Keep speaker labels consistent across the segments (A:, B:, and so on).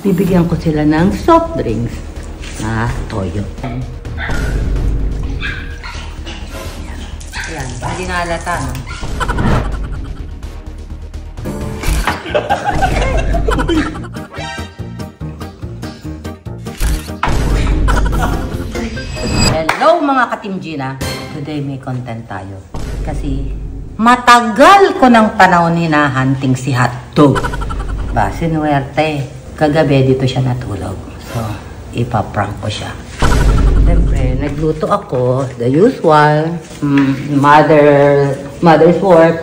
A: bibigyan ko sila ng soft drinks na toyo. Ayan, hindi na halata, no? Hello mga ka-Team Gina! Today may content tayo. Kasi matagal ko ng panahon hinahunting si Hotdog. Ba, sinuwerte. Kagabi dito siya natulog. So, ipaprank ko siya. Siyempre, nagluto ako. The usual. Mother's work.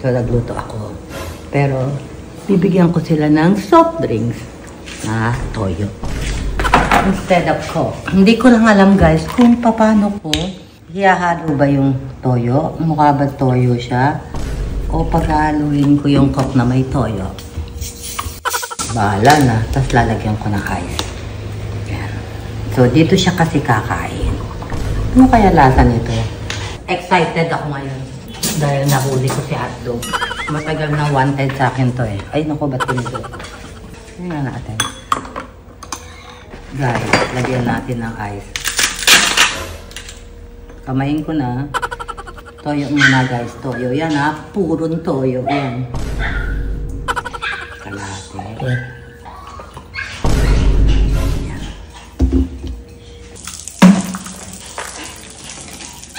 A: So, nagluto ako. Pero, bibigyan ko sila ng soft drinks na toyo. Instead of Coke. Hindi ko lang alam guys kung paano ko ihahalo ba yung toyo. Mukha ba toyo siya? O paghaluin ko yung Coke na may toyo. Bahala na. Tapos lalagyan ko ng ice. Yan. So dito siya kasi kakain. Ano kaya lasa nito? Excited ako ngayon. Dahil nahuli ko si Hotdog. Matagal na wanted sa akin to eh. Ay naku, ba't pinito? Tingnan natin. Guys, lagyan natin ng ice. Kamayin ko na. Toyo muna guys. Toyo yan ha. Purong toyo yan. Kalate. Yan.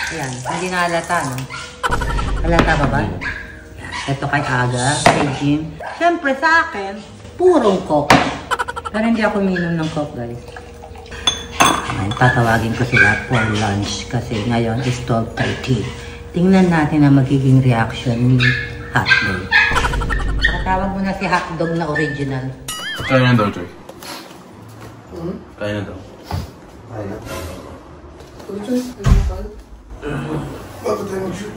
A: Ayan. Hindi na halata, no? Halata ba ba? Yan. Ito kay Aga, kay Jim. Siyempre sa akin, purong Coke. Pero hindi ako uminom ng Coke, guys. Ayan, tatawagin ko sila for lunch kasi ngayon is 12:30. Tingnan natin ang magiging reaction ni Hotdog. Pakatawag mo na si Hotdog na original.
B: Kaya na daw, Joy. Kaya na daw.
C: Kaya. Bakit tayo mag-shoot?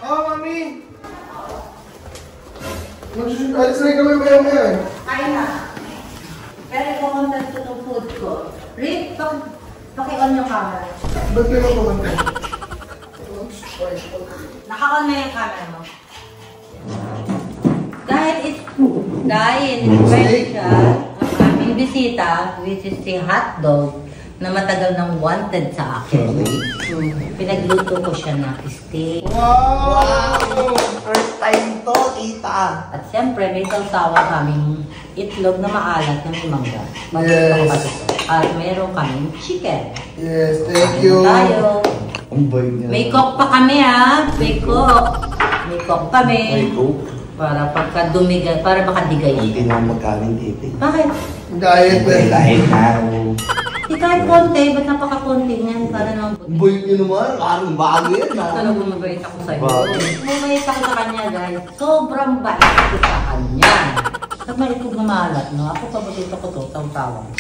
C: Mami! Mag-shoot. Alis na kami maya-maya eh.
A: Ay na. Pero kumunta ito ng food ko. Rick, paki-on yung camera.
C: Ba't kayo kumunta?
A: Naka-on na yung camera mo. Dahil special ang aming bisita, which is si Hotdog, na matagal nang wanted sa akin. Pinagluto ko siya na steak.
C: Wow! First time to, tita.
A: At siyempre, may sausawa kaming itlog na maalat na may mangga.
C: Yes.
A: At mayroon kaming chicken.
C: Yes, thank you.
A: Tayo.
C: Ang bay niya.
A: May coke pa kami ha. May coke. May coke kami.
C: May coke?
A: Para pagkadumigan, para makadigay.
C: Hindi na magkaling titi.
A: Bakit?
C: Diet na. Diet na.
A: Di kahit konti, ba't napaka-konti niyan? Para naman puti.
C: Boy niyo naman, parang bago yan ha.
A: Talagang mabait ako sa'yo.
C: Bakit?
A: Mabait ako sa kanya guys. Sobrang bait ko sa kanya. Pag may itlog na maalat, no? Ako paborito ko to, tawang-tawang.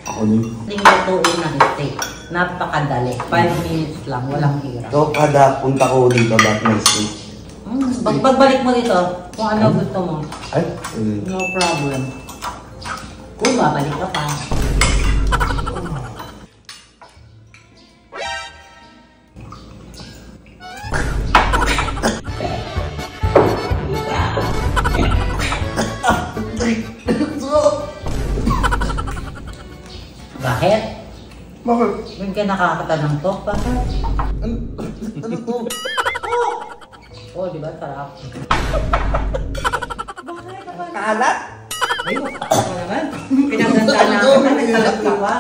C: Ako din.
A: Linglutuin na steak. Napakadali. 5 minutes lang, walang hirap.
C: So, kada punta ko dito, ba't may steak?
A: Pagbalik mo dito, kung ano gusto mo.
C: Ay?
A: No problem. Kung babalik ka pa. Bakit?
C: Bakit?
A: Hindi ka nakakata ng talk, bakit?
C: Ano to?
A: Oh, di ba? Sarap. Bakit?
C: Kalat?
A: Ay, ako naman. Pinagdanda na ako na nagkalat ka pa.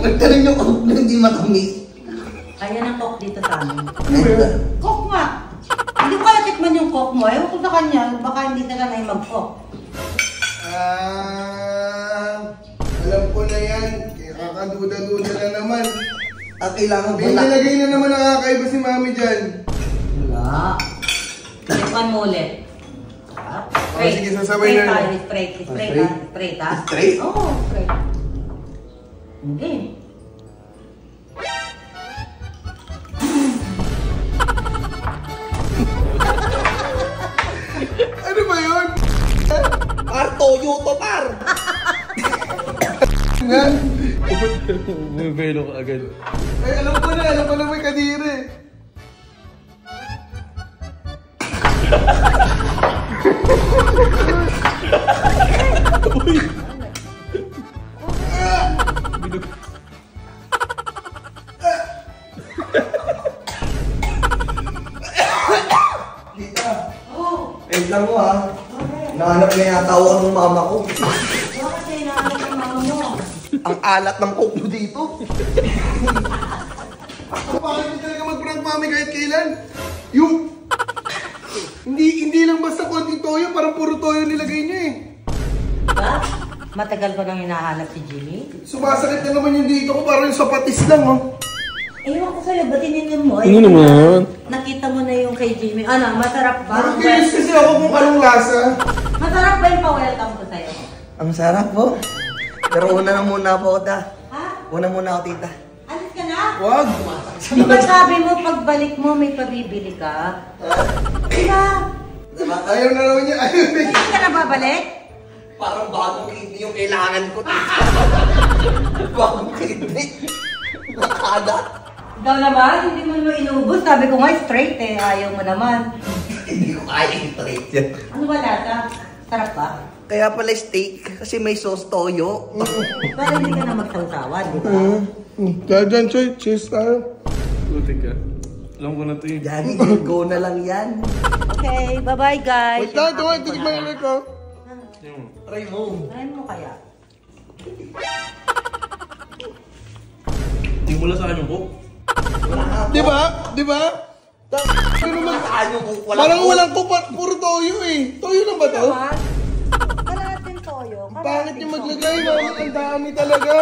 C: Nagkaroon yung coke na hindi matamis.
A: Ayan ang coke dito sa amin. Coke nga! Hindi ko kaya tikman yung coke mo. Ewan ko sa kanya, baka hindi na lang mag-coke.
C: Alam ko na yan. Kakaduda-duda na naman. Kailangan ba
D: May nilagay na naman nakakaiba si mami dyan.
A: Wala. Tikman mo ulit.
D: Oh, sige, sasabay na.
A: Straight ha?
C: Straight?
A: Oo, straight. Hindi.
D: Ano ba yun?
C: Par, toyo to, par!
D: Nga?
B: Bumibelo ka agad.
D: Ay, alam ko na may kadiri.
E: mo ha. Nahanap na yata ako ng mama ko.
A: Bakit kayo nahanap ang mama mo?
E: Ang alat ng coke mo dito.
D: Bakit hindi talaga mag-prank mami kahit kailan? Yung... Hindi lang basta konting toyo, parang puro toyo nilagay niyo eh.
A: Diba? Matagal ko nang hinahanap si Jimmy.
D: Sumasakit na naman yung dito ko, parang yung sapatis lang oh.
A: Ewan ko sa'yo, ba't ininom mo?
B: Ano naman?
A: Nakita mo na yung kay Jimmy. Ano, masarap ba?
D: Parang curious kasi ako kung anong lasa.
A: Masarap ba yung pa-welcome ko sa'yo?
E: Ang sarap po. Pero una na muna po, ta.
A: Ha?
E: Una muna ako, tita.
A: Alis ka na?
D: Wag!
A: Di ba sabi mo, pagbalik mo, may pabibili ka? Diba?
E: Diba?
D: Ayaw na naman niya, ayaw na
A: Hindi ka na babalik?
E: Parang bagong kidney yung kailangan ko, tita. Bagong kidney. Nakagat.
A: Ikaw naman, hindi mo naman inubos. Sabi ko nga, straight eh. Ayaw mo naman.
E: Hindi ko kaya i-straight yan.
A: Ano ba lasa? Sarap ba?
E: Kaya pala steak, kasi may sauce toyo.
A: Para hindi ka na magsawsawan, di ba?
D: Kaya dyan, Choy, cheers tayo.
B: Lutik ka. Alam ko na to eh.
E: Yan, go na lang yan.
A: Okay, bye-bye guys.
D: Wait lang, ito nga, tikman ulit ko.
E: Try mo.
A: Try mo kaya.
B: Hindi mo lang sa akin yung coke.
D: Di ba? Di ba? Ano naman?
E: Ano kung wala
D: Parang
E: ko?
D: walang ko, puro toyo eh. Toyo lang ba to?
A: Kalahating toyo.
D: Pangit yung maglagay, mami. Ang dami talaga.